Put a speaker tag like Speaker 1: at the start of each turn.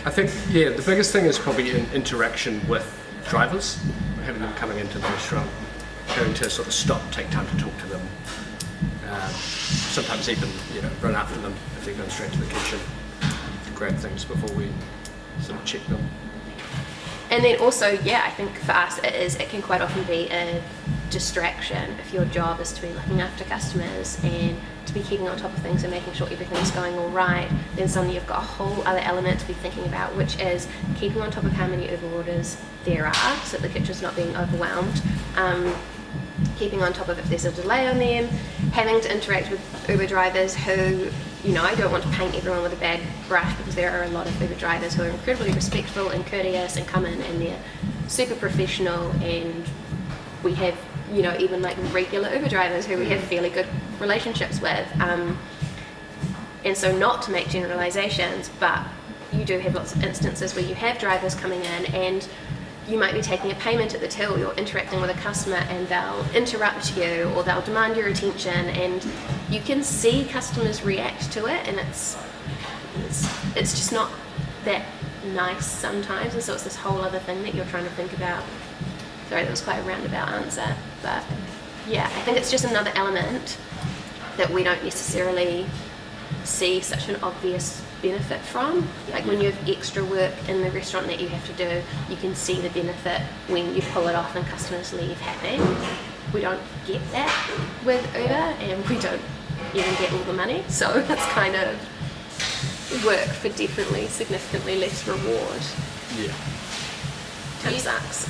Speaker 1: I think, the biggest thing is probably interaction with drivers, having them coming into the restaurant, having to sort of stop, take time to talk to them, sometimes even run after them if they're going straight to the kitchen to grab things before we sort of check them.
Speaker 2: And then also, I think for us it can quite often be a distraction if your job is to be looking after customers and to be keeping on top of things and making sure everything's going all right. Then suddenly you've got a whole other element to be thinking about, which is keeping on top of how many Uber orders there are so that the kitchen's not being overwhelmed, keeping on top of if there's a delay on them, having to interact with Uber drivers who, I don't want to paint everyone with a bad brush, because there are a lot of Uber drivers who are incredibly respectful and courteous and come in and they're super professional, and we have even like regular Uber drivers who we have fairly good relationships with, and so not to make generalizations, but you do have lots of instances where you have drivers coming in and you might be taking a payment at the till, you're interacting with a customer and they'll interrupt you or they'll demand your attention, and you can see customers react to it, and it's just not that nice sometimes, and so it's this whole other thing that you're trying to think about. Sorry, that was quite a roundabout answer, but I think it's just another element that we don't necessarily see such an obvious benefit from. Like when you have extra work in the restaurant that you have to do, you can see the benefit when you pull it off and customers leave happy. We don't get that with Uber, and we don't even get all the money, so it's kind of work for definitely significantly less reward.
Speaker 1: Yeah.
Speaker 2: Kind of sucks.